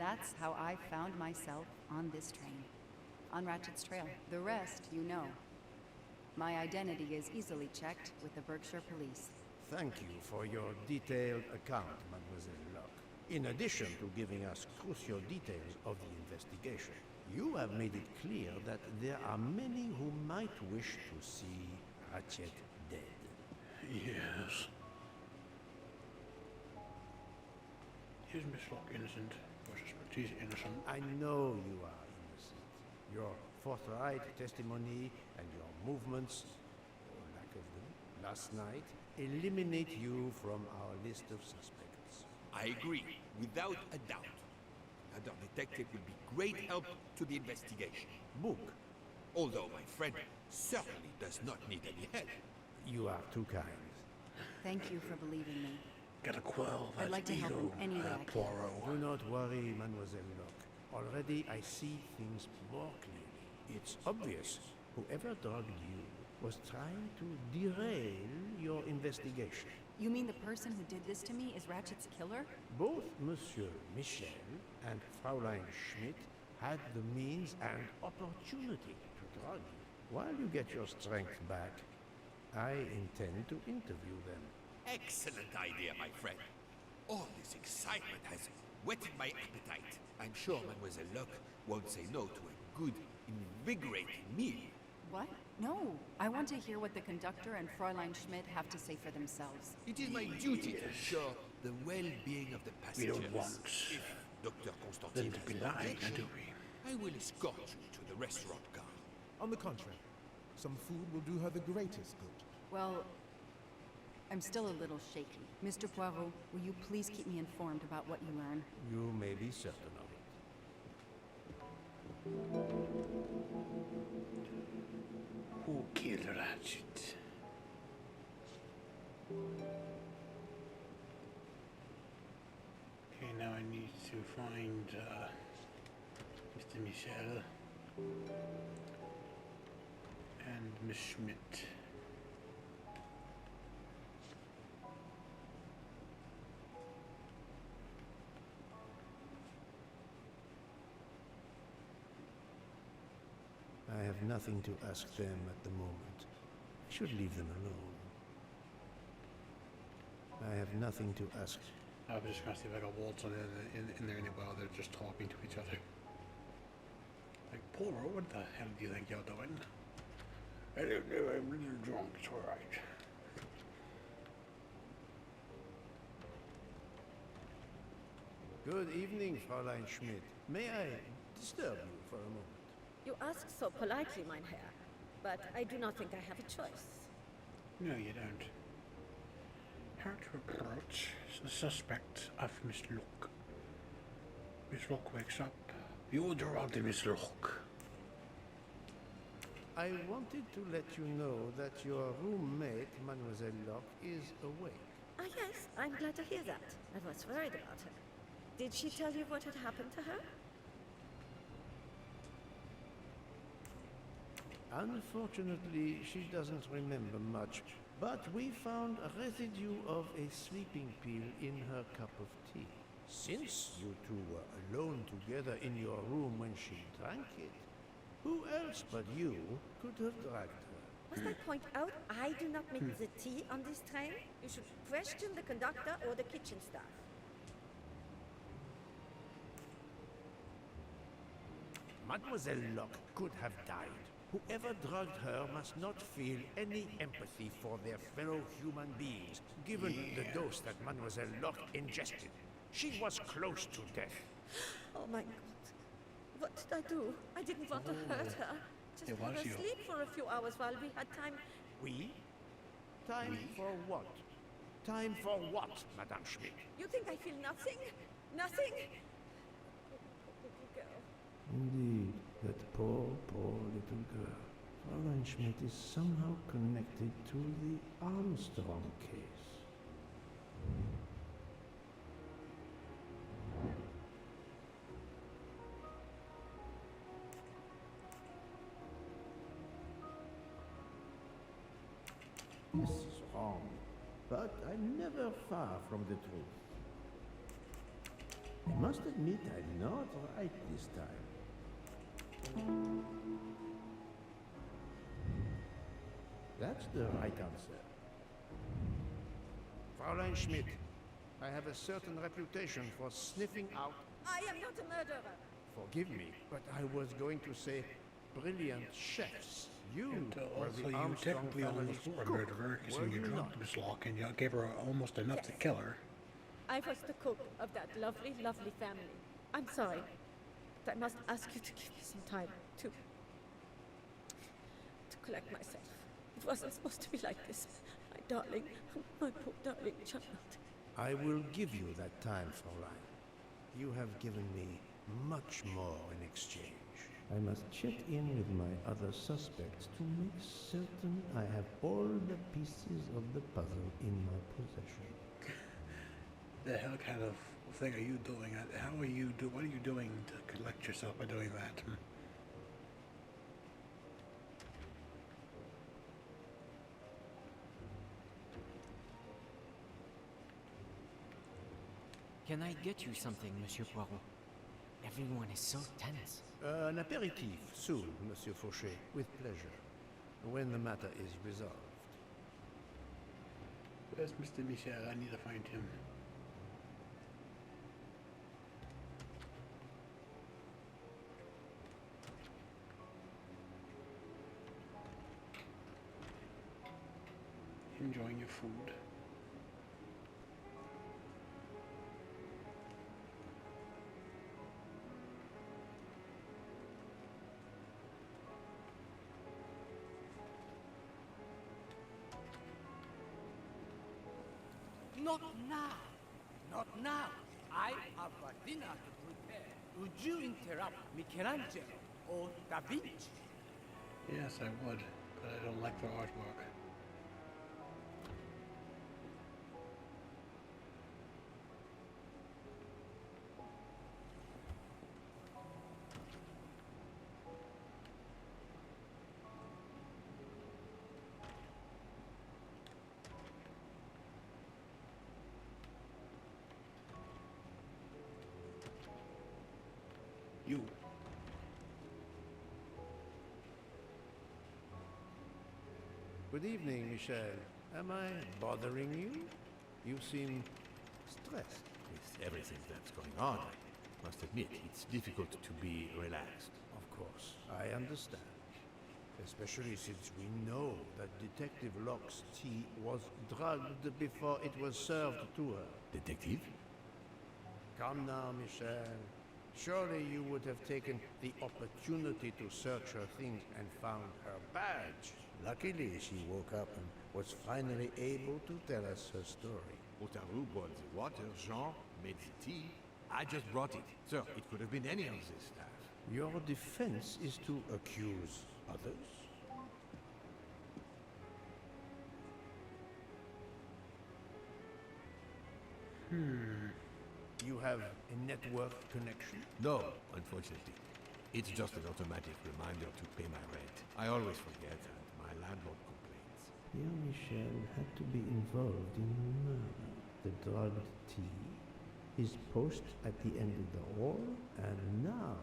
that's how I found myself on this train. On Ratchet's trail. The rest, you know. My identity is easily checked with the Berkshire Police. Thank you for your detailed account, Mademoiselle Locke. In addition to giving us crucial details of the investigation, you have made it clear that there are many who might wish to see Ratchet dead. Yes. Is Miss Locke innocent? Or suspect she's innocent? I know you are innocent. Your forthright testimony and your movements, or lack of them, last night, eliminate you from our list of suspects. I agree, without a doubt. Another detective will be great help to the investigation. Book, Although my friend certainly does not need any help. you are too kind. Thank you for believing me. Gotta quell that I'd like to help ego, in any way I can. Poirot. Do not worry, Mademoiselle Locke. Already I see things more clearly. It's obvious whoever drugged you was trying to derail your investigation. You mean the person who did this to me is Ratchet's killer? Both Monsieur Michel and Fraulein Schmidt had the means and opportunity to drug you. While you get your strength back, I intend to interview them. Excellent idea, my friend. All this excitement has whetted my appetite. I'm sure Mademoiselle Locke won't say no to a good, invigorating meal. What? No. I want to hear what the conductor and Fräulein Schmidt have to say for themselves. It is my duty to ensure the well-being of the We passengers. don't want If Dr. them Constantine to be has no lying, objection, do we? I will escort you to the restaurant car. On the contrary, some food will do her the greatest good. Well, I'm still a little shaky. Mr. Poirot, will you please keep me informed about what you learn? You may be certain of it. Who killed Ratchet? Okay, now I need to find Mr. Michel and Miss Schmidt. I have nothing to ask them at the moment. I should leave them alone. I have nothing to ask. I was just gonna see if I got waltz on in there while they're just talking to each other. Like, Poirot, what the hell do you think you're doing? I don't know, I'm a little drunk, it's alright. Good evening, Fräulein Schmidt. May I disturb you for a moment? You ask so politely, mein Herr, but I do not think I have a choice. No, you don't. How to approach the suspect of Miss Locke. Miss Locke wakes up. You drugged Miss Locke. I wanted to let you know that your roommate, Mademoiselle Locke, is awake. Ah, yes, I'm glad to hear that. I was worried about her. Did she tell you what had happened to her? Unfortunately, she doesn't remember much, but we found a residue of a sleeping pill in her cup of tea. Since you two were alone together in your room when she drank it, who else but you could have drugged her? Must I point out I do not make the tea on this train? You should question the conductor or the kitchen staff. Mademoiselle Locke could have died. Whoever drugged her must not feel any empathy for their fellow human beings, given the dose that Mademoiselle Locke ingested. She was close to death. Oh my God. What did I do? I didn't want to hurt her. Just It let was her you. sleep for a few hours while we had time. We? Time for what? Time for what, Madame Schmidt? You think I feel nothing? Nothing? Little girl. Indeed, that poor, poor little girl. Fräulein Schmidt is somehow connected to the Armstrong case. This is wrong, but I'm never far from the truth. I must admit I'm not right this time. That's the right answer. Fräulein Schmidt, I have a certain reputation for sniffing out. I am not a murderer. Forgive me, but I was going to say brilliant chefs. You were Also, the you Armstrong technically family's almost were a cook, murderer, because were you you drugged not? Miss Locke and you gave her almost enough to kill her. I was the cook of that lovely, lovely family. I'm sorry, but I must ask you to give me some time to collect myself. It wasn't supposed to be like this. My darling, my poor darling child. I will give you that time, Fräulein. You have given me much more in exchange. I must check in with my other suspects to make certain I have all the pieces of the puzzle in my possession. The hell kind of thing are you doing? What are you doing to collect yourself by doing that? Can I get you something, Monsieur Poirot? Everyone is so tense. An aperitif soon, Monsieur Fauchet, with pleasure, when the matter is resolved. Where's Mr. Michel? I need to find him. Enjoying your food. Not now. Not now. I have a dinner to prepare. Would you interrupt Michelangelo or Da Vinci? Yes, I would, but I don't like their artwork. You. Good evening, Michel. Am I bothering you? You seem stressed. With everything that's going on, I must admit it's difficult to be relaxed. Of course, I understand. Especially since we know that Detective Locke's tea was drugged before it was served to her. Detective? Come now, Michel. Surely you would have taken the opportunity to search her things and found her badge. Luckily, she woke up and was finally able to tell us her story. Otaru boiled the water, Jean made the tea. I just brought it. Sir, it could have been any of the staff. Your defense is to accuse others? You have a network connection? No, unfortunately. It's just an automatic reminder to pay my rent. I always forget and my landlord complains. Young Michel had to be involved in the murder. The drugged tea, his post at the end of the hall, and now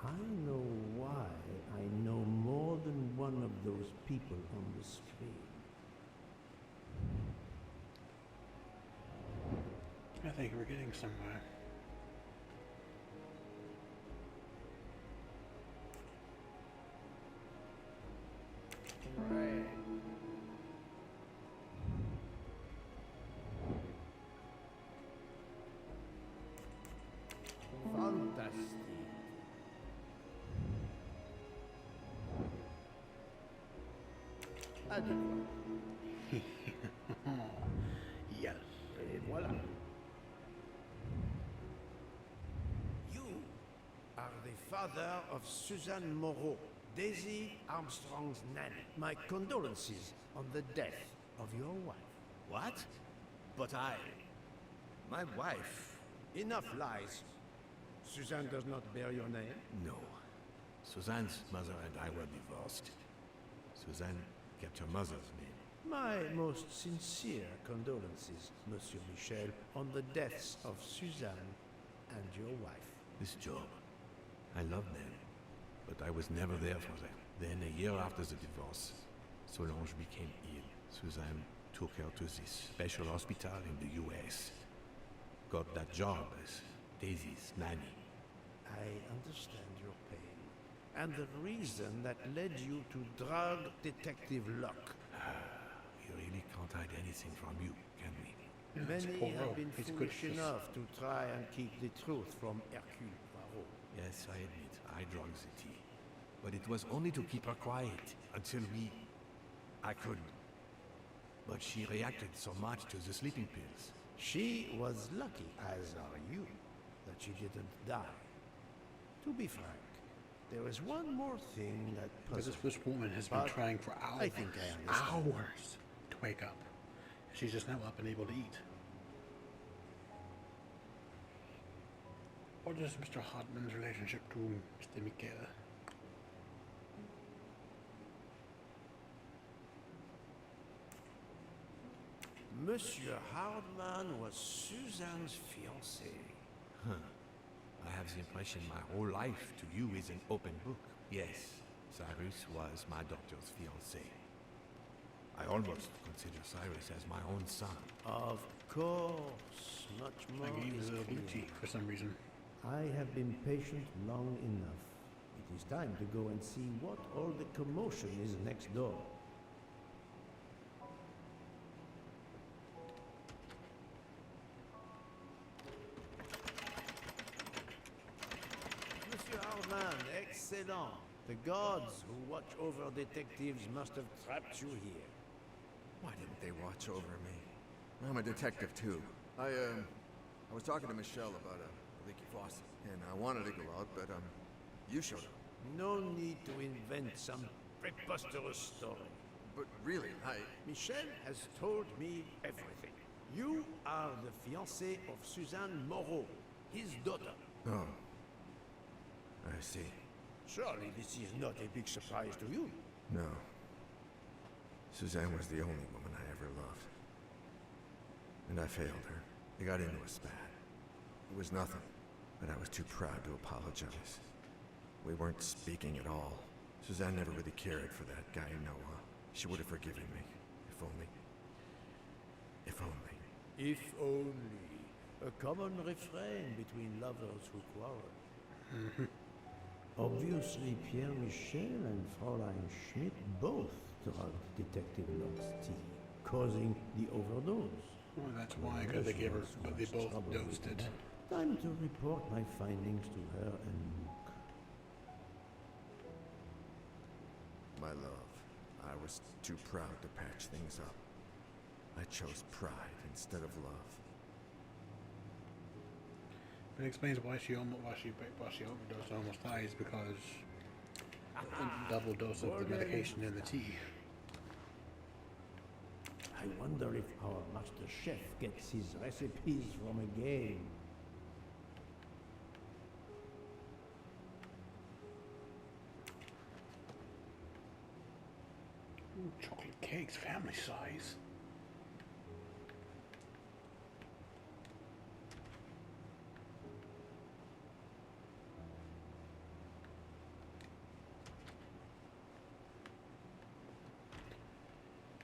I know why I know more than one of those people on the screen. I think we're getting somewhere. Right. Fantastic. Adequate. Yes. Et voilà. You are the father of Suzanne Moreau, Daisy Armstrong's nanny. My condolences on the death of your wife. What? But my wife... Enough lies. Suzanne does not bear your name? No. Suzanne's mother and I were divorced. Suzanne kept her mother's name. My most sincere condolences, Monsieur Michel, on the deaths of Suzanne and your wife. This job, I love them, but I was never there for them. Then a year after the divorce, Solange became ill. Suzanne took her to this special hospital in the US. Got that job as Daisy's nanny. I understand your pain, and the reason that led you to drug Detective Locke. We really can't hide anything from you, can we? Yeah, it's Many Poirot. have been He's good foolish at this. enough to try and keep the truth from Hercule Poirot. Yes, I admit, I drugged the tea. But it was only to keep her quiet until I couldn't. But she reacted so much to the sleeping pills. She was lucky, as are you, that she didn't die. To be frank, there is one more thing that Because puzzles this woman has been But trying for hours. I think I understand. Hours to wake up. She's just now up and able to eat. What is Mr. Hartman's relationship to Mr. Michael? Monsieur Hardman was Suzanne's fiancé. I have the impression my whole life to you is an open book. Yes, Cyrus was my daughter's fiancé. I almost consider Cyrus as my own son. Of course, much more I gave is a little blue clear. tea for some reason. I have been patient long enough. It is time to go and see what all the commotion is next door. Monsieur Hardman, excellent. The gods who watch over detectives must have trapped you here. Why didn't they watch over me? I'm a detective too. I was talking to Michelle about a leaky faucet, and I wanted to go out, but you showed up. No need to invent some preposterous story. But really, Michel has told me everything. You are the fiancé of Suzanne Moreau, his daughter. Oh. I see. Surely this is not a big surprise to you. No. Suzanne was the only woman I ever loved. And I failed her. I got into a spat. It was nothing, but I was too proud to apologize. We weren't speaking at all. Suzanne never really cared for that guy, Noah. She would have forgiven me. If only. If only. If only. A common refrain between lovers who quarrel. Obviously, Pierre Michel and Fräulein Schmidt both drugged Detective Locke's tea, causing the overdose. Well, that's why, because they gave her, but they both dosed it. Time to report my findings to her and Luke. My love, I was too proud to patch things up. I chose pride instead of love. It explains why she overdosed and almost dies, because a double dose of the medication in the tea. I wonder if our master chef gets his recipes from a game. Ooh, chocolate cakes, family size.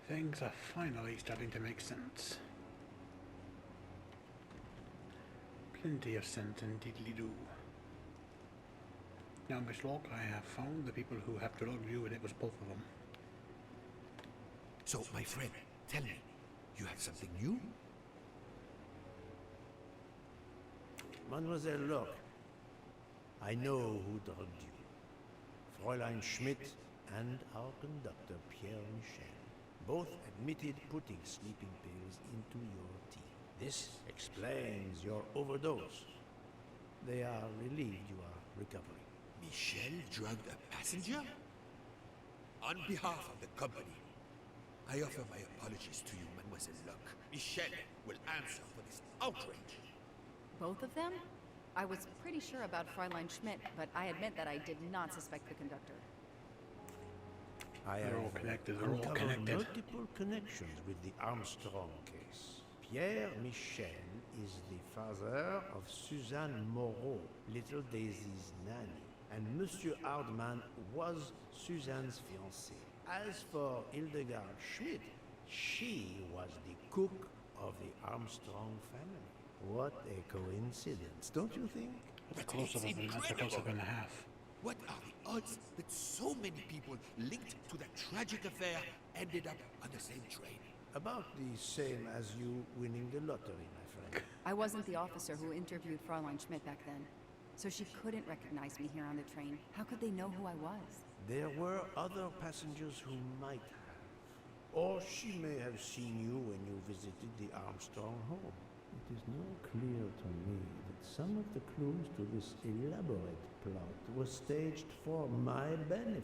Things are finally starting to make sense. Plenty of sense in diddly-doo. Now, Miss Locke, I have found the people who have drugged you, and it was both of them. So, my friend, tell me, you have something new? Mademoiselle Locke, I know who drugged you. Fräulein Schmidt and our conductor, Pierre Michel, both admitted putting sleeping pills into your tea. This explains your overdose. They are relieved you are recovering. Michel drugged a passenger? On behalf of the company, I offer my apologies to you, Mademoiselle Locke. Michel will answer for this outrage. Both of them? I was pretty sure about Fräulein Schmidt, but I admit that I did not suspect the conductor. I They're all have connected, they're all uncovered connected. multiple connections with the Armstrong case. Pierre Michel is the father of Suzanne Moreau, little Daisy's nanny, and Monsieur Hardman was Suzanne's fiancé. As for Hildegard Schmidt, she was the cook of the Armstrong family. What a coincidence, don't you think? That's a close-up and a half. What are the odds that so many people linked to that tragic affair ended up on the same train? About the same as you winning the lottery, my friend. I wasn't the officer who interviewed Fraulein Schmidt back then, so she couldn't recognize me here on the train. How could they know who I was? There were other passengers who might have. Or she may have seen you when you visited the Armstrong home. It is now clear to me that some of the clues to this elaborate plot were staged for my benefit.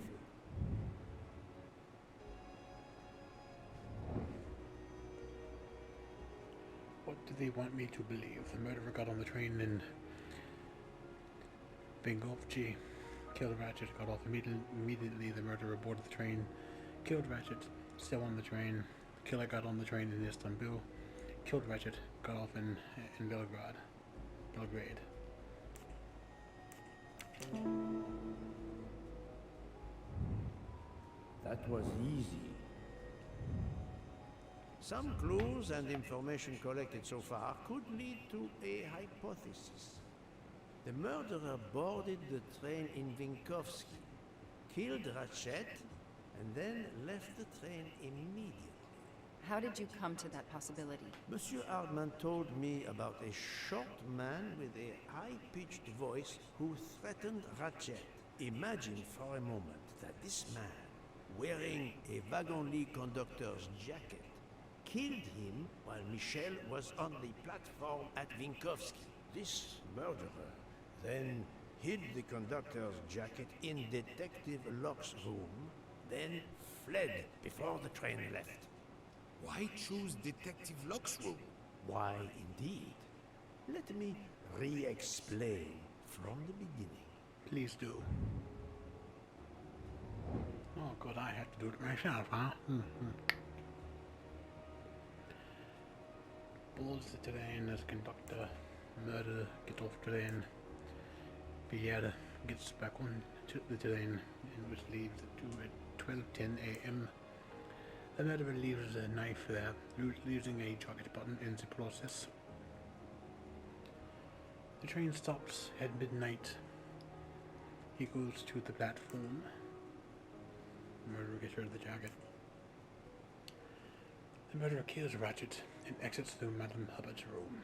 What do they want me to believe? The murderer got on the train in Vingovci, killed Ratchet, got off immediately. The murderer boarded the train, killed Ratchet, still on the train. The killer got on the train in Istanbul, killed Ratchet, got off in Belgrade. That was easy. Some clues and information collected so far could lead to a hypothesis. The murderer boarded the train in Vinkovsky, killed Ratchet, and then left the train immediately. How did you come to that possibility? Monsieur Hardman told me about a short man with a high-pitched voice who threatened Ratchet. Imagine for a moment that this man, wearing a wagon-lit conductor's jacket, killed him while Michel was on the platform at Vinkovsky. This murderer then hid the conductor's jacket in Detective Locke's room, then fled before the train left. Why choose Detective Locke's room? Why, indeed. Let me re-explain from the beginning. Please do. Oh god, I have to do it myself, huh? Boards the train as conductor, murder, get off train. Pierre gets back on to the train, which leaves at 12:10 a.m. The murderer leaves a knife there, losing a jacket button in the process. The train stops at midnight. He goes to the platform. The murderer gets rid of the jacket. The murderer kills Ratchet and exits through Madame Hubbard's room.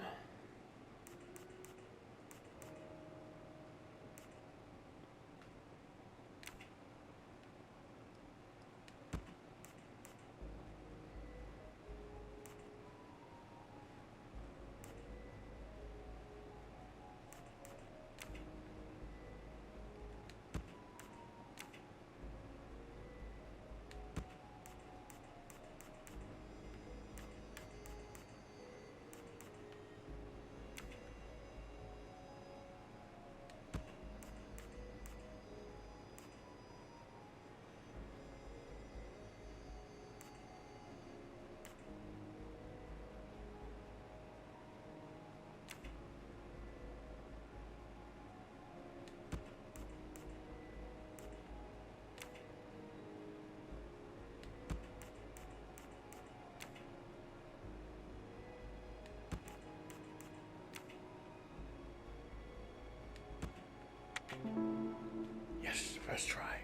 Yes, first try.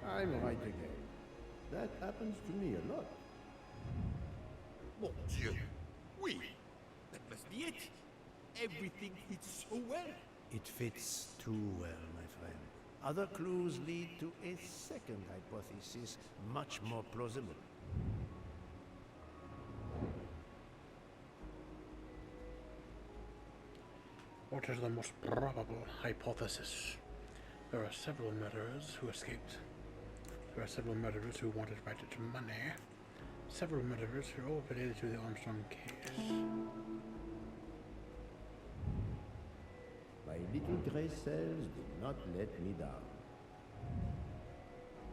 I'm right again. That happens to me a lot. Mon Dieu! Oui! That must be it! Everything fits so well! It fits too well, my friend. Other clues lead to a second hypothesis, much more plausible. What is the most probable hypothesis? There are several murderers who escaped. There are several murderers who wanted Ratchet's money. Several murderers who are all related to the Armstrong case. My little gray cells did not let me down.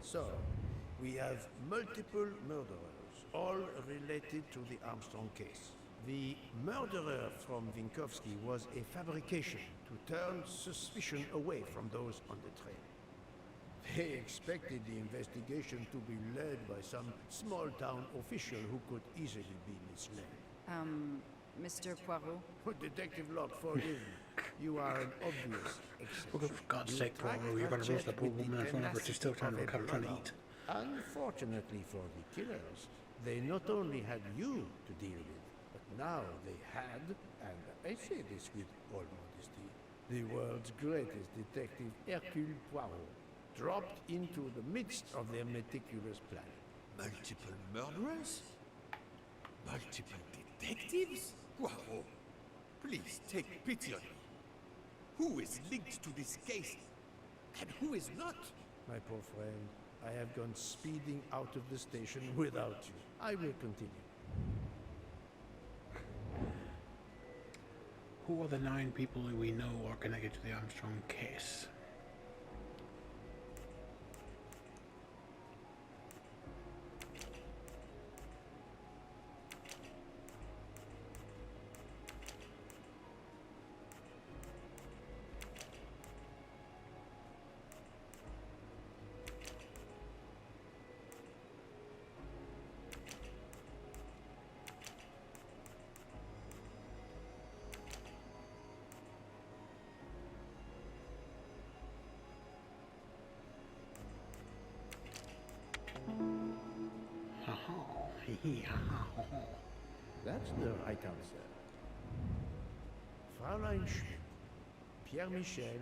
So, we have multiple murderers, all related to the Armstrong case. The murderer from Vinkovsky was a fabrication to turn suspicion away from those on the train. They expected the investigation to be led by some small-town official who could easily be misled. Mr. Poirot? Detective Locke, forgive me. You are an obvious exception. For God's You sake, tracked Poirot, you're going to roast the Ratchet poor with the woman in front of her. She's still trying to tenacity recover, of a trying to bloodhound. eat. Unfortunately for the killers, they not only had you to deal with, but now they had, and I say this with all modesty, the world's greatest detective, Hercule Poirot, dropped into the midst of their meticulous plan. Multiple murderers? Multiple detectives? Poirot, please take pity on me. Who is linked to this case, and who is not? My poor friend, I have gone speeding out of the station without you. I will continue. Who are the 9 people who we know are connected to the Armstrong case? That's the right answer. Fräulein Schmidt, Pierre Michel,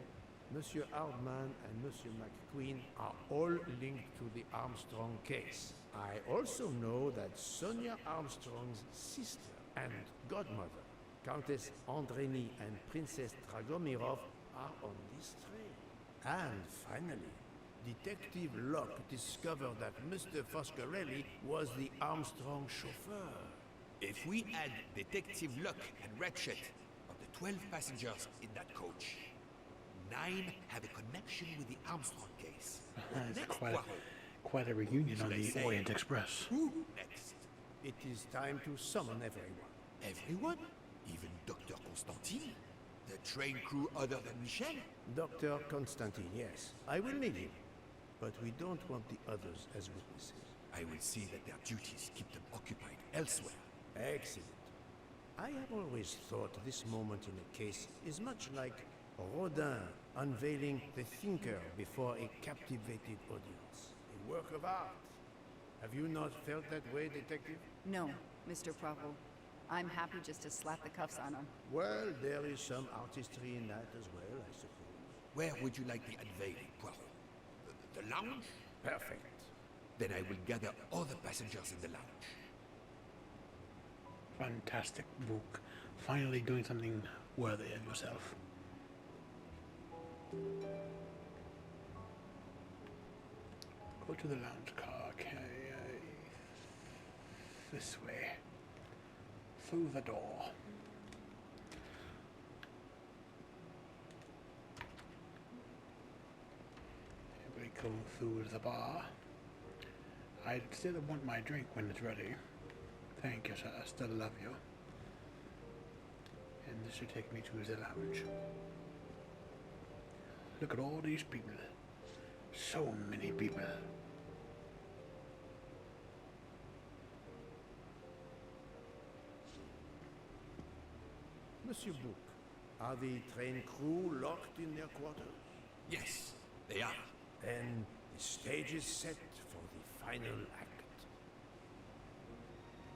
Monsieur Hardman, and Monsieur McQueen are all linked to the Armstrong case. I also know that Sonia Armstrong's sister and godmother, Countess Andreni and Princess Dragomirov, are on this train. And finally, Detective Locke discovered that Mr. Foscarelli was the Armstrong chauffeur. If we add Detective Locke and Ratchet, of the 12 passengers in that coach, 9 have a connection with the Armstrong case. That's Next, quite Poirot. quite a reunion Should on I the say, Orient Express. Who next? It is time to summon everyone. Everyone? Even Dr. Constantine? The train crew other than Michel? Dr. Constantine, yes. I will need him. But we don't want the others as witnesses. I will see that their duties keep them occupied elsewhere. Excellent. I have always thought this moment in a case is much like Rodin unveiling the thinker before a captivated audience. A work of art. Have you not felt that way, Detective? No, Mr. Poirot. I'm happy just to slap the cuffs on him. Well, there is some artistry in that as well, I suppose. Where would you like the unveiling, Poirot? The lounge? Perfect. Then I will gather all the passengers in the lounge. Fantastic book. Finally doing something worthy of yourself. Go to the lounge car. Okay. This way. Through the door. We go through the bar. I still want my drink when it's ready. Thank you, sir. I still love you. And this should take me to the lounge. Look at all these people. So many people. Monsieur Book, are the train crew locked in their quarters? Yes, they are. Then the stage is set for the final act.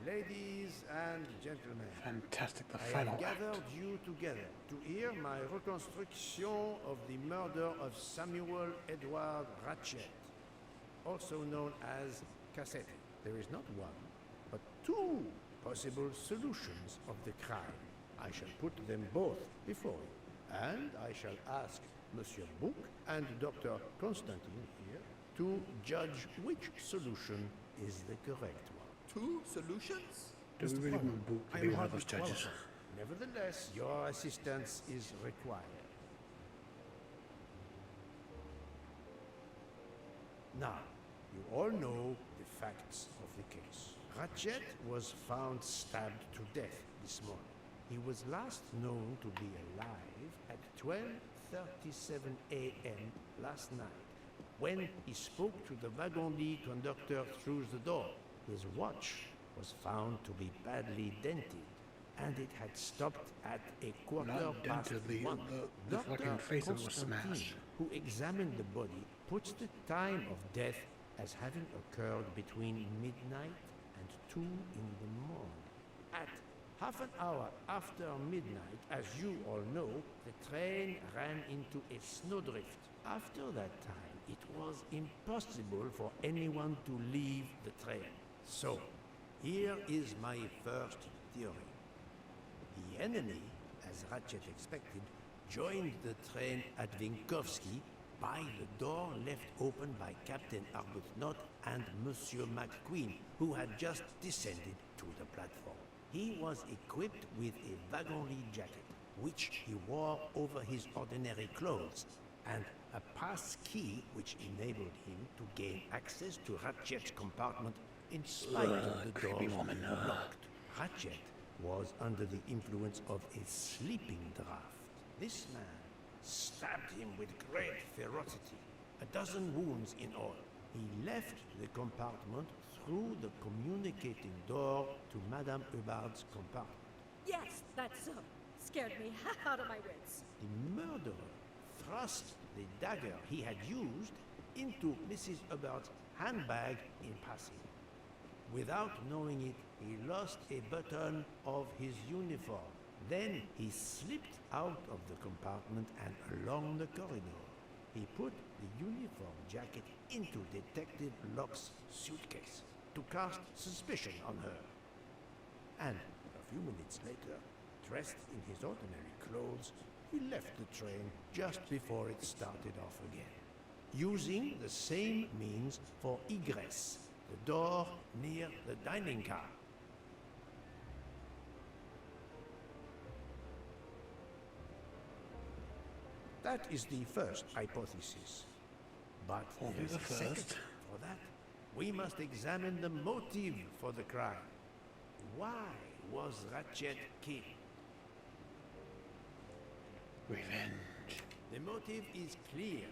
Ladies and gentlemen, Fantastic, the I final have gathered act. you together to hear my reconstruction of the murder of Samuel Edward Ratchet, also known as Cassetti. There is not one, but 2 possible solutions of the crime. I shall put them both before you, and I shall ask Monsieur Book and Dr. Constantine here to judge which solution is the correct one. 2 solutions? Do we really want Book to I be am one of hardly those judges? qualified. Nevertheless, your assistance is required. Now, you all know the facts of the case. Ratchet was found stabbed to death this morning. He was last known to be alive at 12:37 a.m. last night, when he spoke to the wagon conductor through the door. His watch was found to be badly dented, and it had stopped at a quarter Not past dented, one. the fucking Dr. face of it was Constantine, smashed. who examined the body, puts the time of death as having occurred between midnight and 2 in the morning. At half an hour after midnight, as you all know, the train ran into a snowdrift. After that time, it was impossible for anyone to leave the train. So, here is my first theory. The enemy, as Ratchet expected, joined the train at Vinkovsky by the door left open by Captain Arbuthnot and Monsieur McQueen, who had just descended to the platform. He was equipped with a wagon jacket, which he wore over his ordinary clothes, and a pass key which enabled him to gain access to Ratchet's compartment in spite of the door being locked. Ratchet was under the influence of a sleeping draft. This man stabbed him with great ferocity, 12 wounds in all. He left the compartment through the communicating door to Madame Hubbard's compartment. Yes, that's so. Scared me out of my wits. The murderer thrust the dagger he had used into Mrs. Hubbard's handbag in passing. Without knowing it, he lost a button of his uniform. Then he slipped out of the compartment and along the corridor. He put the uniform jacket into Detective Locke's suitcase to cast suspicion on her. And a few minutes later, dressed in his ordinary clothes, he left the train just before it started off again, using the same means for egress, the door near the dining car. That is the first hypothesis. But Only there is the a second. first. For that, we must examine the motive for the crime. Why was Ratchet killed? Revenge. The motive is clear.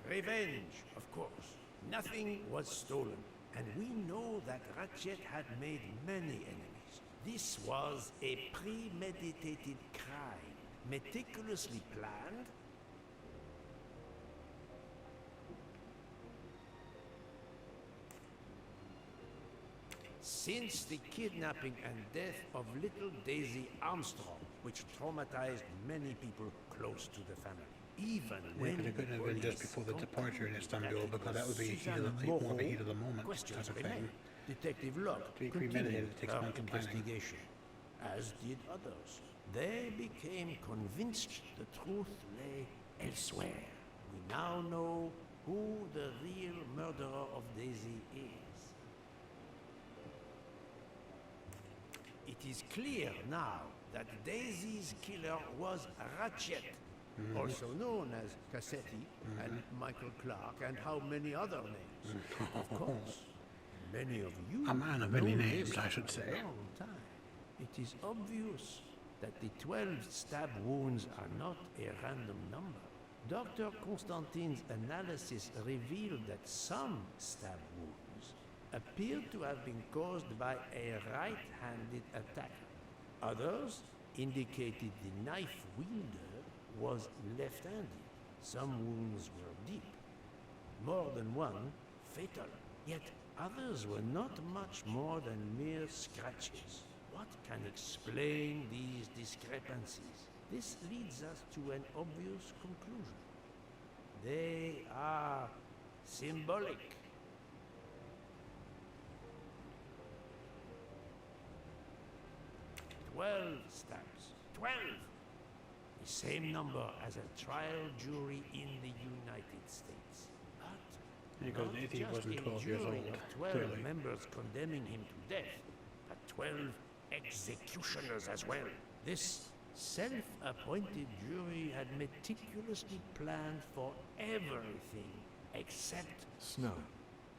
Revenge, of course. Nothing was stolen, and we know that Ratchet had made many enemies. This was a premeditated crime, meticulously planned. Since the kidnapping and death of little Daisy Armstrong, which traumatized many people close to the family. Even when It couldn't have been just before the departure in Istanbul, because that would be more of a heat of the moment questions type of remain. thing. Detective Locke To be continued premeditated takes her months of planning. investigation, as did others. They became convinced the truth lay elsewhere. We now know who the real murderer of Daisy is. It is clear now that Daisy's killer was Ratchet, also known as Cassetti and Michael Clark and how many other names. Of course, many of you A man of many know names, this I should for say. a long time. It is obvious that the 12 stab wounds are not a random number. Dr. Constantine's analysis revealed that some stab wounds appeared to have been caused by a right-handed attacker. Others indicated the knife wielder was left-handed. Some wounds were deep, more than one fatal. Yet others were not much more than mere scratches. What can explain these discrepancies? This leads us to an obvious conclusion. They are symbolic. 12 stabs. 12! The same number as a trial jury in the United States. But Because not he just wasn't a 12 years jury old, of 12 clearly. members condemning him to death, but 12 executioners as well. This self-appointed jury had meticulously planned for everything except Snow.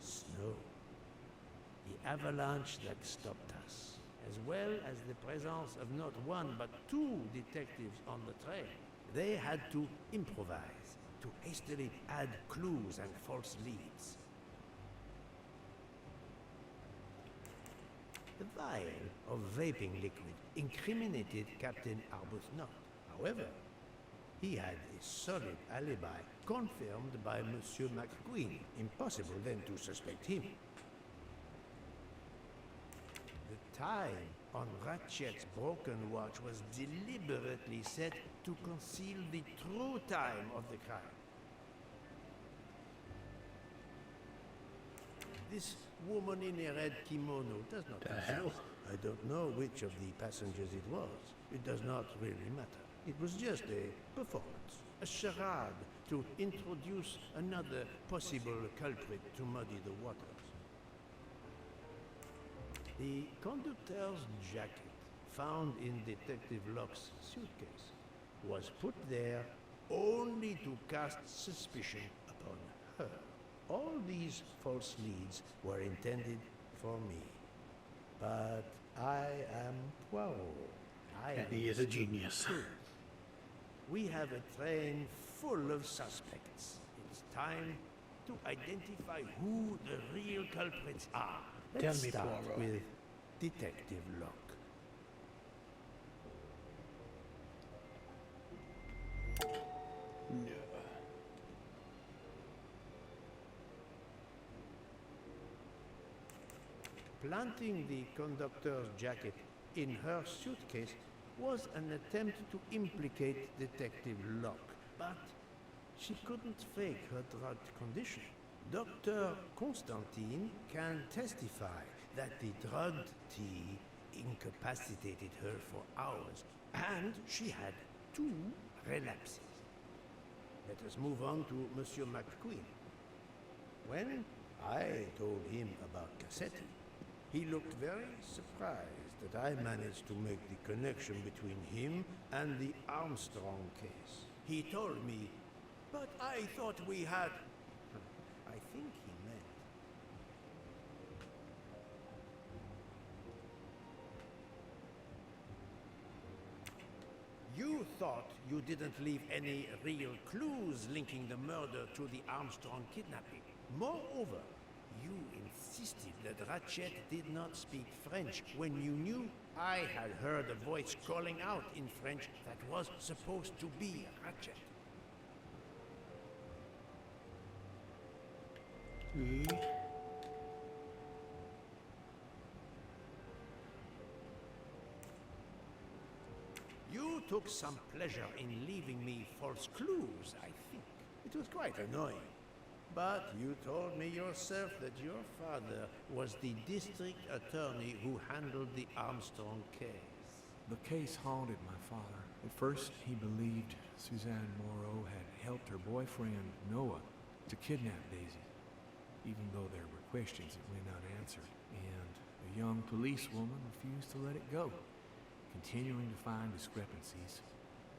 snow. The avalanche that stopped us, as well as the presence of not one but two detectives on the trail. They had to improvise, to hastily add clues and false leads. The vial of vaping liquid incriminated Captain Arbuthnot. However, he had a solid alibi confirmed by Monsieur McQueen. Impossible then to suspect him. The time on Ratchet's broken watch was deliberately set to conceal the true time of the crime. This woman in a red kimono does not exist. I don't know which of the passengers it was. It does not really matter. It was just a performance, a charade to introduce another possible culprit to muddy the waters. The conductor's jacket, found in Detective Locke's suitcase, was put there only to cast suspicion upon her. All these false leads were intended for me. But I am Poirot. And he is a genius. We have a train full of suspects. It's time to identify who the real culprits are. Let's Tell me, start Poirot. with Detective Locke. No. Planting the conductor's jacket in her suitcase was an attempt to implicate Detective Locke, but she couldn't fake her drugged condition. Dr. Constantine can testify that the drugged tea incapacitated her for hours, and she had 2 relapses. Let us move on to Monsieur McQueen. When I told him about Cassetti, he looked very surprised that I managed to make the connection between him and the Armstrong case. He told me, "But I thought we had..." I think he meant... You thought you didn't leave any real clues linking the murder to the Armstrong kidnapping. Moreover, you insisted that Ratchet did not speak French when you knew I had heard a voice calling out in French that was supposed to be Ratchet. You took some pleasure in leaving me false clues, I think. It was quite annoying. But you told me yourself that your father was the district attorney who handled the Armstrong case. The case haunted my father. At first, he believed Suzanne Moreau had helped her boyfriend, Noah, to kidnap Daisy, even though there were questions that went unanswered, and a young policewoman refused to let it go, continuing to find discrepancies,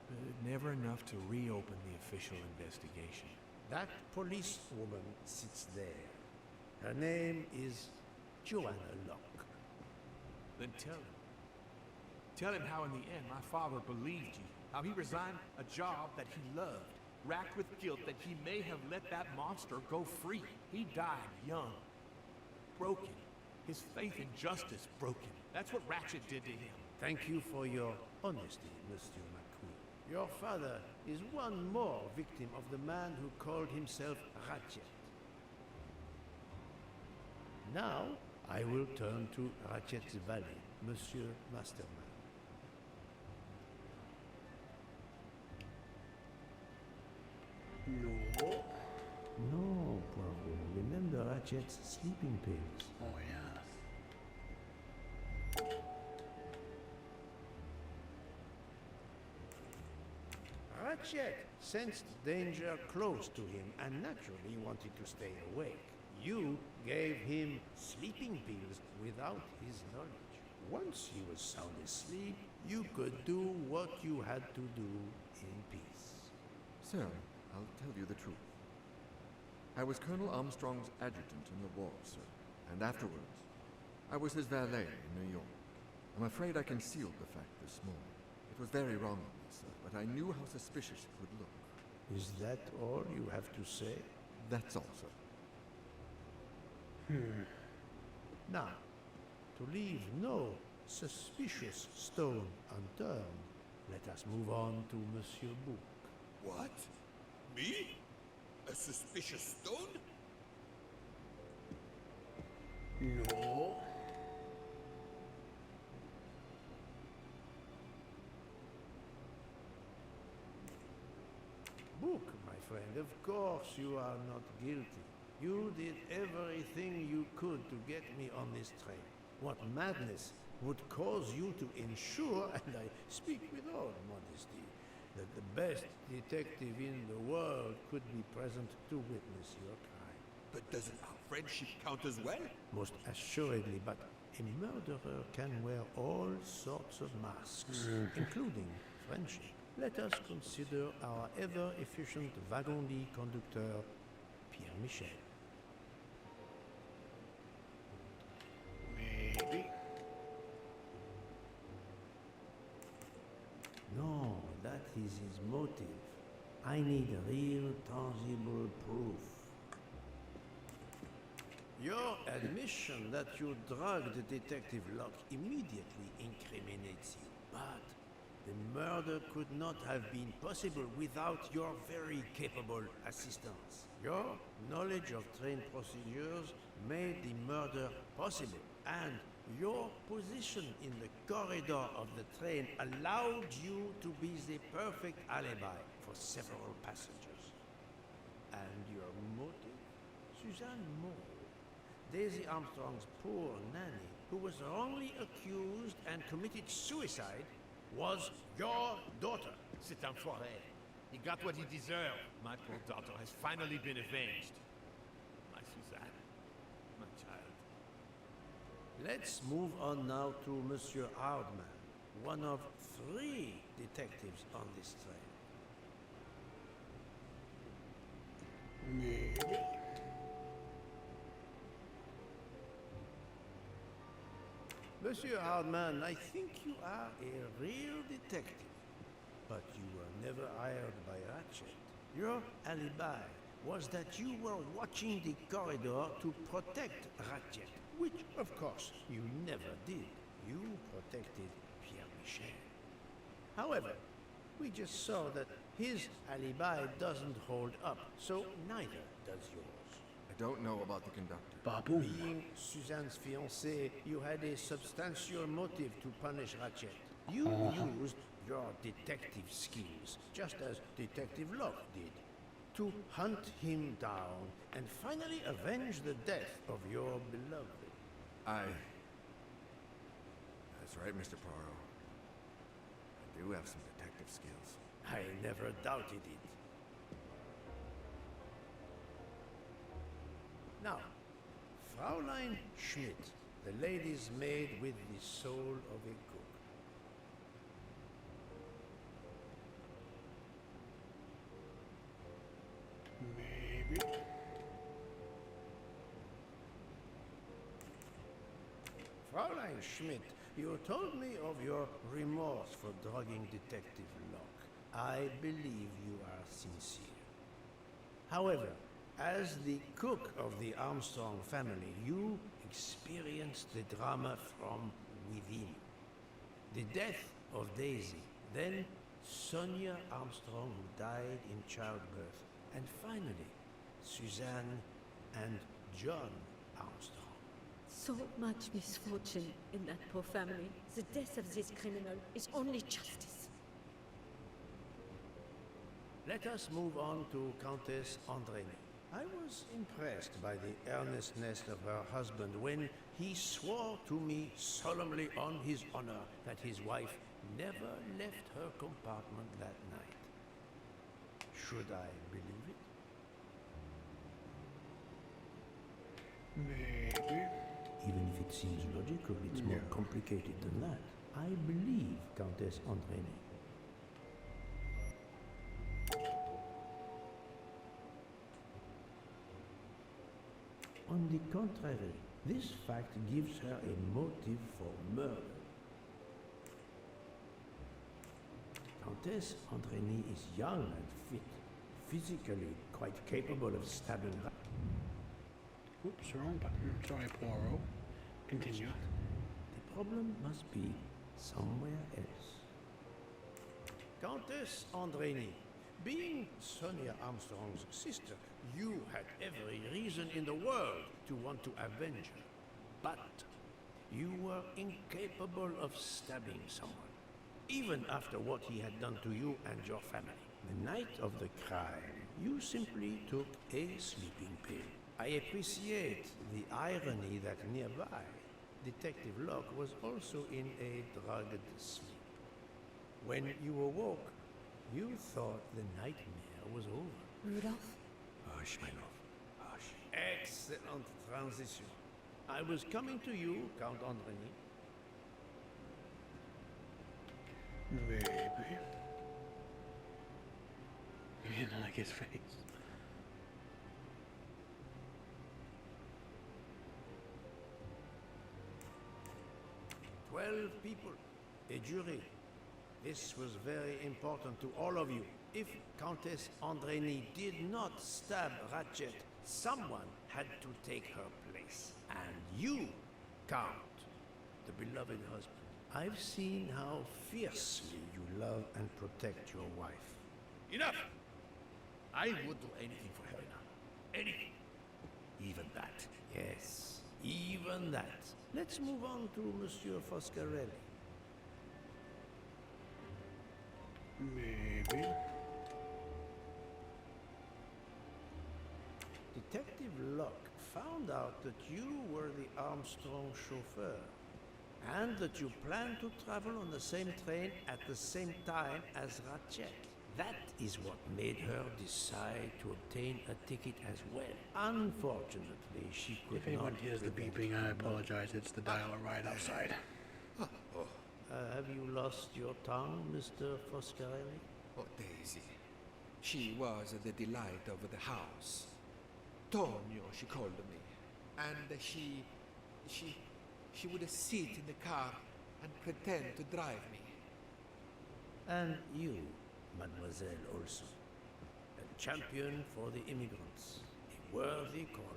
but never enough to reopen the official investigation. That policewoman sits there. Her name is Joanna Locke. Then tell him. Tell him how in the end my father believed you, how he resigned a job that he loved, racked with guilt that he may have let that monster go free. He died young, broken, his faith in justice broken. That's what Ratchet did to him. Thank you for your honesty, Monsieur McQueen. Your father is one more victim of the man who called himself Ratchet. Now, I will turn to Ratchet's valet, Monsieur Masterman. No. No, Poirot. Remember Ratchet's sleeping pills. Oh, yeah. Ratchet sensed danger close to him and naturally wanted to stay awake. You gave him sleeping pills without his knowledge. Once he was sound asleep, you could do what you had to do in peace. Sir, I'll tell you the truth. I was Colonel Armstrong's adjutant in the war, sir. And afterwards, I was his valet in New York. I'm afraid I concealed the fact this morning. It was very wrong of me, sir, but I knew how suspicious it would look. Is that all you have to say? That's all, sir. Now, to leave no suspicious stone unturned, let us move on to Monsieur Book. What? Me? A suspicious stone? No. Book, my friend, of course you are not guilty. You did everything you could to get me on this train. What madness would cause you to ensure, and I speak with all modesty, that the best detective in the world could be present to witness your crime? But doesn't our friendship count as well? Most assuredly, but a murderer can wear all sorts of masks, including friendship. Let us consider our ever-efficient wagon-lit conductor, Pierre Michel. Maybe. No, that is his motive. I need real, tangible proof. Your admission that you drugged Detective Locke immediately incriminates you, but the murder could not have been possible without your very capable assistance. Your knowledge of train procedures made the murder possible, and your position in the corridor of the train allowed you to be the perfect alibi for several passengers. And your motive? Suzanne Moore, Daisy Armstrong's poor nanny, who was wrongly accused and committed suicide, was your daughter. C'est un foiré. He got what he deserved. My poor daughter has finally been avenged. My Suzanne. My child. Let's move on now to Monsieur Hardman, one of 3 detectives on this train. Maybe. Monsieur Hardman, I think you are a real detective, but you were never hired by Ratchet. Your alibi was that you were watching the corridor to protect Ratchet, which, of course, you never did. You protected Pierre Michel. However, we just saw that his alibi doesn't hold up, so neither does yours. I don't know about the conductor. Baboon. Being Suzanne's fiancé, you had a substantial motive to punish Ratchet. You used your detective skills, just as Detective Locke did, to hunt him down and finally avenge the death of your beloved. That's right, Mr. Poirot. I do have some detective skills. I never doubted it. Now, Fraulein Schmidt, the lady's maid with the soul of a cook. Maybe. Fraulein Schmidt, you told me of your remorse for drugging Detective Locke. I believe you are sincere. However, as the cook of the Armstrong family, you experienced the drama from within. The death of Daisy, then Sonia Armstrong, who died in childbirth, and finally, Suzanne and John Armstrong. So much misfortune in that poor family. The death of this criminal is only justice. Let us move on to Countess Andrény. I was impressed by the earnestness of her husband when he swore to me solemnly on his honor that his wife never left her compartment that night. Should I believe it? Maybe. Even if it seems logical, it's more complicated than that. I believe Countess Andrény. On the contrary, This fact gives her a motive for murder. Countess Andrény is young and fit, physically quite capable of stabbing. Oops, wrong button. Sorry, Poirot. Continue. The problem must be somewhere else. Countess Andrény, being Sonia Armstrong's sister, you had every reason in the world to want to avenge her. But you were incapable of stabbing someone, even after what he had done to you and your family. The night of the crime, you simply took a sleeping pill. I appreciate the irony that nearby, Detective Locke was also in a drugged sleep. When you awoke, you thought the nightmare was over. Rudolph? Hush, my love. Hush. Excellent transition. I was coming to you, Count Andrény. Maybe. You didn't like his face. "12 people, a jury. This was very important to all of you. If Countess Andrény did not stab Ratchet, someone had to take her place. And you, Count, the beloved husband. I've seen how fiercely you love and protect your wife. Enough! I would do anything for Helena. Anything. Even that. Yes, even that. Let's move on to Monsieur Foscarelli. Maybe. Detective Locke found out that you were the Armstrong chauffeur, and that you planned to travel on the same train at the same time as Ratchet. That is what made her decide to obtain a ticket as well. Unfortunately, she could If anyone not hears the prevent beeping, I her apologize. It's the dialer right outside. have you lost your tongue, Mr. Foscarelli? Oh, Daisy. She was the delight of the house. Tonio, she called me. And she would sit in the car and pretend to drive me. And you, Mademoiselle Olson, a champion for the immigrants, a worthy calling.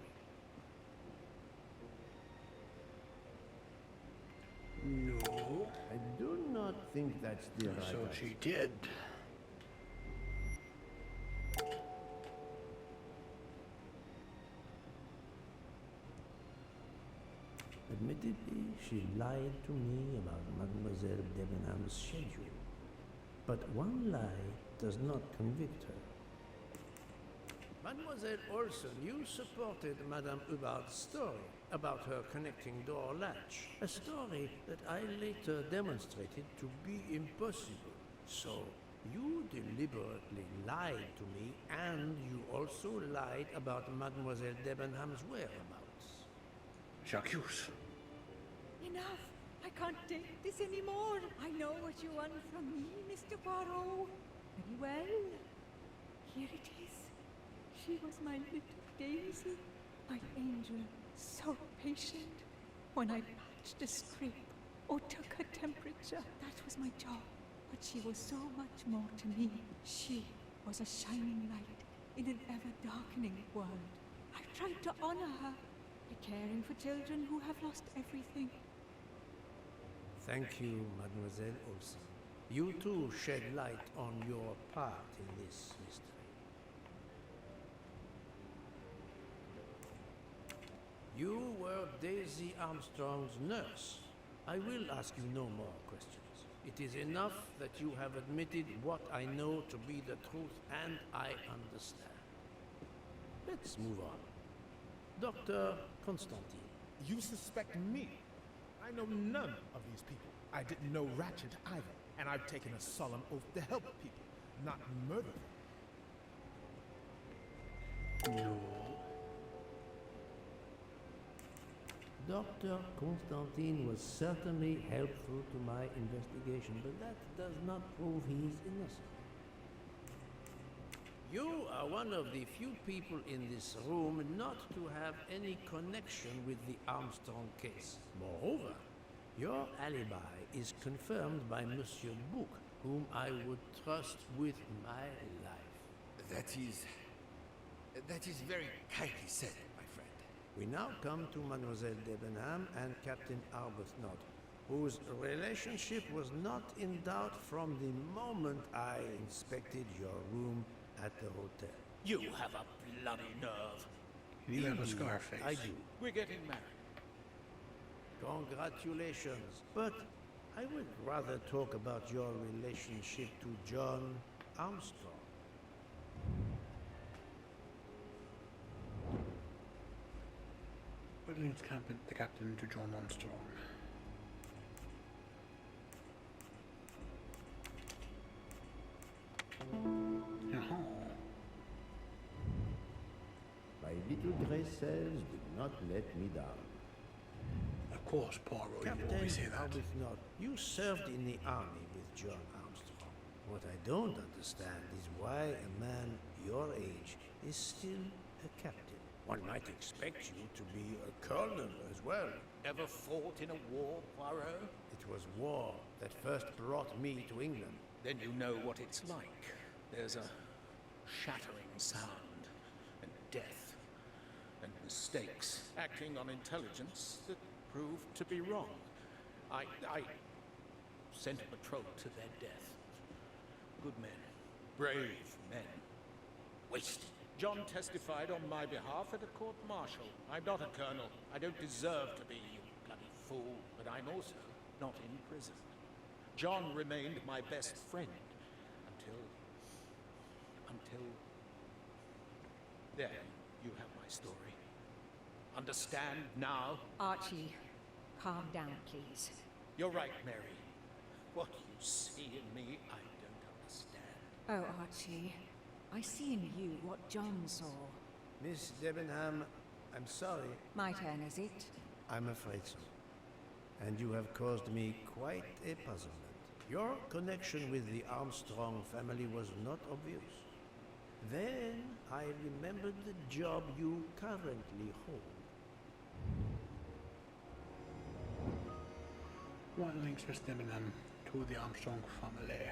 No. I do not think that's the right So answer. she did. Admittedly, she lied to me about Mademoiselle Debenham's schedule. But one lie does not convict her. Mademoiselle Olson, you supported Madame Hubbard's story about her connecting door latch. A story that I later demonstrated to be impossible. So, you deliberately lied to me, and you also lied about Mademoiselle Debenham's whereabouts. J'accuse. Enough! I can't take this anymore. I know what you want from me, Mr. Poirot. Very well. Here it is. She was my little Daisy, my angel, so patient. When I patched a scrape or took her temperature, that was my job. But she was so much more to me. She was a shining light in an ever-darkening world. I've tried to honor her by caring for children who have lost everything. Thank you, Mademoiselle Olson. You too shed light on your part in this mystery. You were Daisy Armstrong's nurse. I will ask you no more questions. It is enough that you have admitted what I know to be the truth, and I understand. Let's move on. Dr. Constantine. You suspect me? I know none of these people. I didn't know Ratchet either, and I've taken a solemn oath to help people, not murder them. No. Dr. Constantine was certainly helpful to my investigation, but that does not prove he is innocent. You are one of the few people in this room not to have any connection with the Armstrong case. Moreover, your alibi is confirmed by Monsieur Bouc, whom I would trust with my life. That is very kindly said, my friend. We now come to Mademoiselle Debenham and Captain Arbuthnot, whose relationship was not in doubt from the moment I inspected your room at the hotel. You have a bloody nerve. You have a Indeed, scar face. I do. We're getting married. Congratulations. But I would rather talk about your relationship to John Armstrong. What links the captain to John Armstrong? My little grey cells did not let me down. Of course, Poirot, you Captain always say that. Arbuthnot, you served in the army with John Armstrong. What I don't understand is why a man your age is still a captain. One might expect you to be a colonel as well. Ever fought in a war, Poirot? It was war that first brought me to England. Then you know what it's like. There's a shattering sound, and death, and mistakes, acting on intelligence that proved to be wrong. I sent a patrol to their death. Good men, brave men, wasted. John testified on my behalf at a court-martial. I'm not a colonel. I don't deserve to be, you bloody fool, but I'm also not in prison. John remained my best friend until... There, you have my story. Understand now? Archie, calm down, please. You're right, Mary. What you see in me, I don't understand. Oh, Archie, I see in you what John saw. Miss Debenham, I'm sorry. My turn, is it? I'm afraid so. And you have caused me quite a puzzlement. Your connection with the Armstrong family was not obvious. Then I remembered the job you currently hold. What links Miss Debenham to the Armstrong family?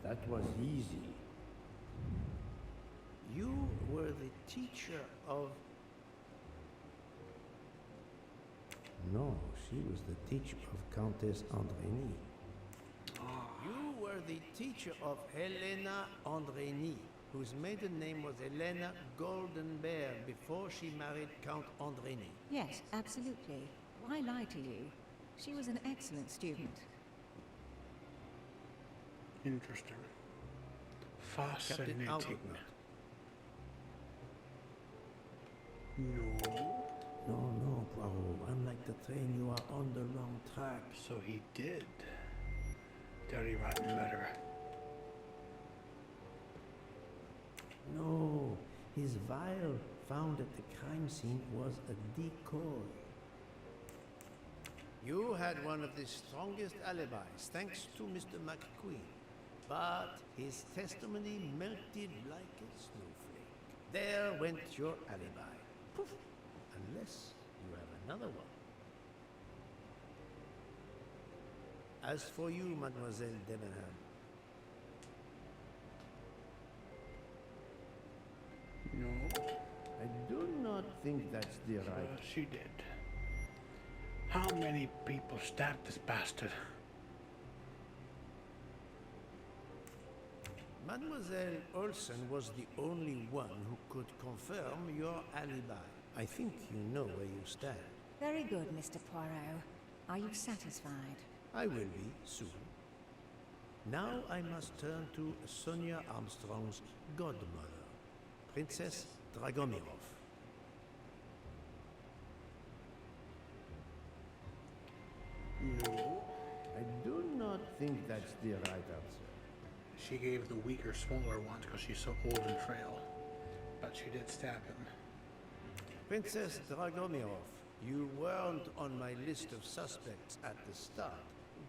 That was easy. You were the teacher of... No, she was the teacher of Countess Andrény. You were the teacher of Helena Andrény, whose maiden name was Helena Goldenberg before she married Count Andrény. Yes, absolutely. Why lie to you? She was an excellent student. Interesting. Captain Fascinating. Arbuthnot. No. No, Poirot. Unlike the train, you are on the wrong track. So he did. Dirty rotten murderer. No, his vial found at the crime scene was a decoy. You had one of the strongest alibis, thanks to Mr. McQueen. But his testimony melted like a snowflake. There went your alibi. Poof! Unless you have another one. As for you, Mademoiselle Debenham, No. I do not think that's the right... She did. How many people stabbed this bastard? Mademoiselle Olsen was the only one who could confirm your alibi. I think you know where you stand. Very good, Mr. Poirot. Are you satisfied? I will be, soon. Now I must turn to Sonia Armstrong's godmother, Princess Dragomirov. No. I do not think that's the right answer. She gave the weaker, smaller ones because she's so old and frail. But she did stab him. Princess Dragomirov, You weren't on my list of suspects at the start,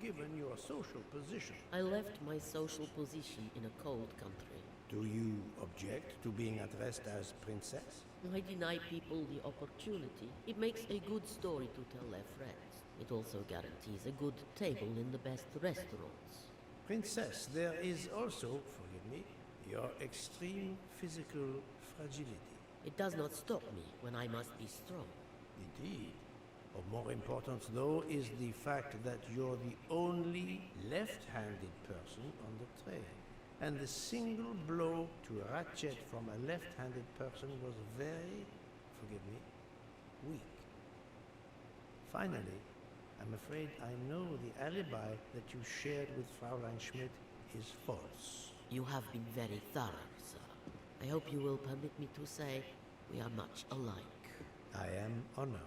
given your social position. I left my social position in a cold country. Do you object to being addressed as princess? I deny people the opportunity. It makes a good story to tell their friends. It also guarantees a good table in the best restaurants. Princess, there is also, forgive me, your extreme physical fragility. It does not stop me when I must be strong. Indeed. Of more importance, though, is the fact that you're the only left-handed person on the train. And the single blow to Ratchet from a left-handed person was very, forgive me, weak. Finally, I'm afraid I know the alibi that you shared with Fraulein Schmidt is false. You have been very thorough, sir. I hope you will permit me to say we are much alike. I am honored.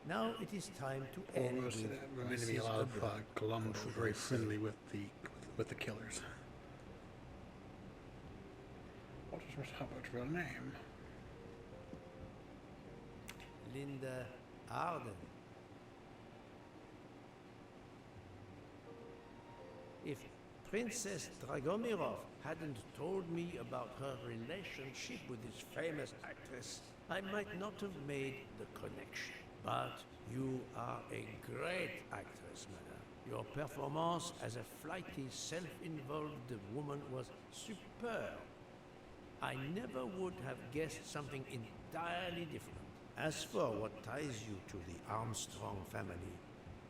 Now it is time to end Almost with reminded me a Mrs. lot of O'Brien. Columbo, Or should very I say, friendly with the killers. What is Miss Hubbard's real name? Linda Arden. If Princess Dragomirov hadn't told me about her relationship with this famous actress, I might not have made the connection. But you are a great actress, madame. Your performance as a flighty, self-involved woman was superb. I never would have guessed something entirely different. As for what ties you to the Armstrong family,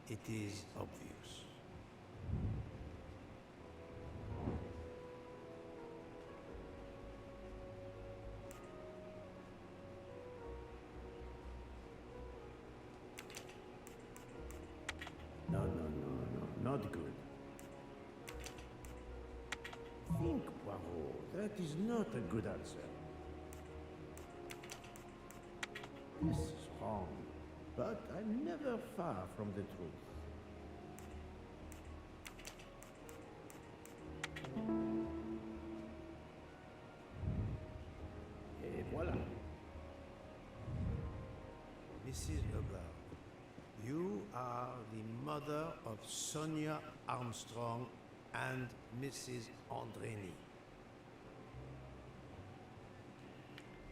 it is obvious. No, not good. Think, Poirot, that is not a good answer. This is wrong, but I'm never far from the truth. Et voilà. Mrs. Hubbard, you are the mother of Sonia Armstrong and Mrs. Andreni.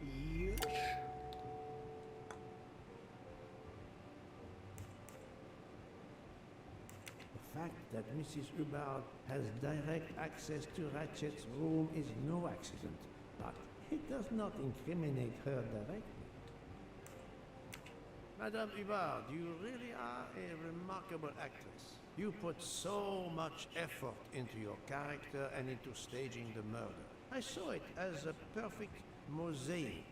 Yes. The fact that Mrs. Hubbard has direct access to Ratchet's room is no accident, but it does not incriminate her directly. Madame Hubbard, you really are a remarkable actress. You put so much effort into your character and into staging the murder. I saw it as a perfect mosaic,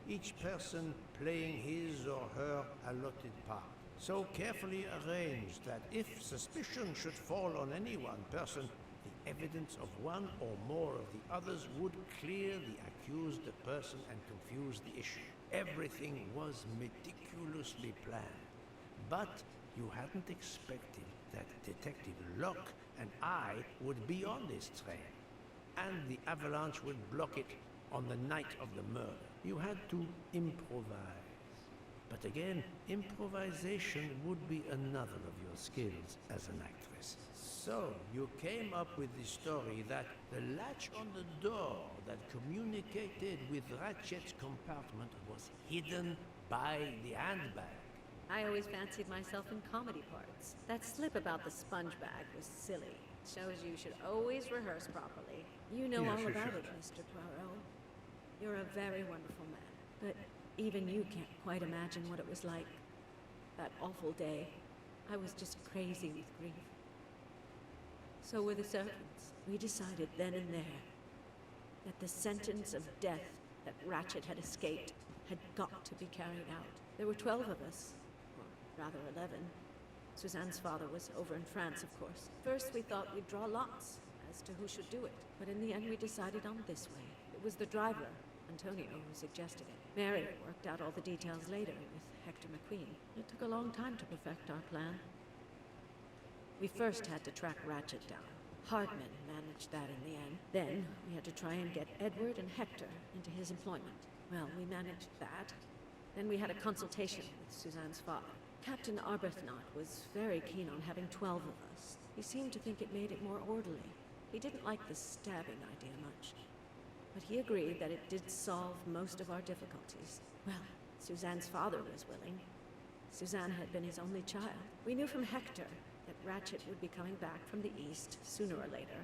each person playing his or her allotted part. So carefully arranged that if suspicion should fall on any one person, the evidence of one or more of the others would clear the accused person and confuse the issue. Everything was meticulously planned. But you hadn't expected that Detective Locke and I would be on this train, and the avalanche would block it on the night of the murder. You had to improvise. But again, improvisation would be another of your skills as an actress. So, you came up with the story that the latch on the door that communicated with Ratchet's compartment was hidden by the handbag. I always fancied myself in comedy parts. That slip about the sponge bag was silly. Shows you should always rehearse properly. You know Yes, all you about should. it, Mr. Poirot. You're a very wonderful man. But even you can't quite imagine what it was like. That awful day. I was just crazy with grief. So were the servants. We decided then and there that the sentence of death that Ratchet had escaped had got to be carried out. There were 12 of us. Or rather 11. Suzanne's father was over in France, of course. First we thought we'd draw lots as to who should do it. But in the end we decided on this way. It was the driver, Antonio, who suggested it. Mary worked out all the details later with Hector McQueen. It took a long time to perfect our plan. We first had to track Ratchet down. Hardman managed that in the end. Then we had to try and get Edward and Hector into his employment. Well, we managed that, Then we had a consultation with Suzanne's father. Captain Arbuthnot was very keen on having 12 of us. He seemed to think it made it more orderly. He didn't like the stabbing idea much. But he agreed that it did solve most of our difficulties. Well, Suzanne's father was willing. Suzanne had been his only child. We knew from Hector that Ratchet would be coming back from the east sooner or later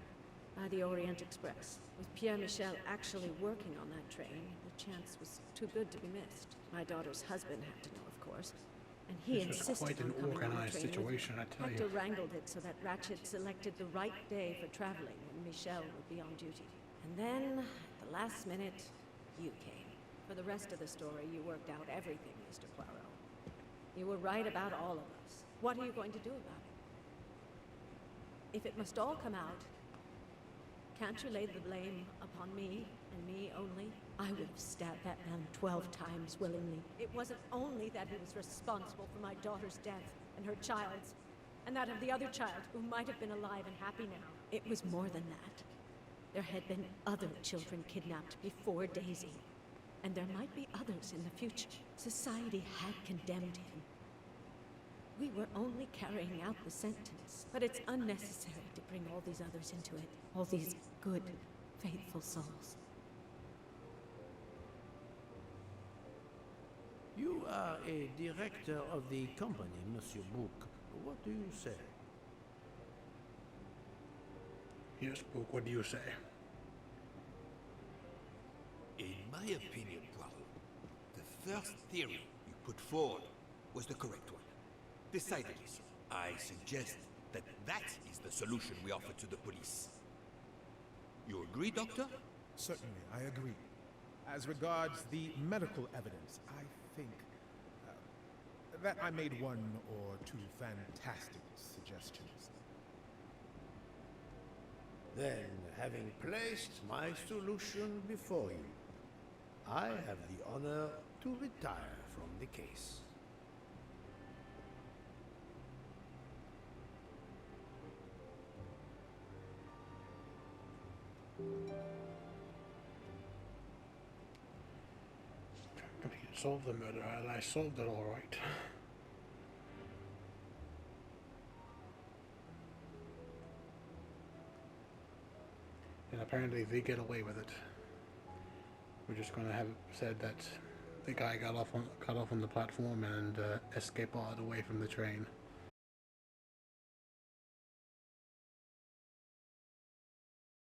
by the Orient Express. With Pierre Michel actually working on that train, the chance was too good to be missed. My daughter's husband had to know, of course, and he This was insisted quite an on coming on the organized train with situation, me. I tell Hector you. wrangled it so that Ratchet selected the right day for traveling when Michel would be on duty. And then, at the last minute, you came. For the rest of the story, you worked out everything, Mr. Poirot. You were right about all of us. What are you going to do about it? If it must all come out, can't you lay the blame upon me, and me only? I would have stabbed that man 12 times willingly. It wasn't only that he was responsible for my daughter's death, and her child's, and that of the other child who might have been alive and happy now. It was more than that. There had been other children kidnapped before Daisy, and there might be others in the future. Society had condemned him. We were only carrying out the sentence, but it's unnecessary to bring all these others into it. All these good, faithful souls. You are a director of the company, Monsieur Book. What do you say? Yes, Book, what do you say? In my opinion, Poirot, the first theory you put forward was the correct one. Decidedly so. I suggest that that is the solution we offer to the police. You agree, Doctor? Certainly, I agree. As regards the medical evidence, I think that I made one or two fantastic suggestions. Then, having placed my solution before you, I have the honor to retire from the case. Solve the murder, and I solved it all right. And apparently they get away with it. We're just going to have said that the guy got off on the platform and escaped all the way from the train.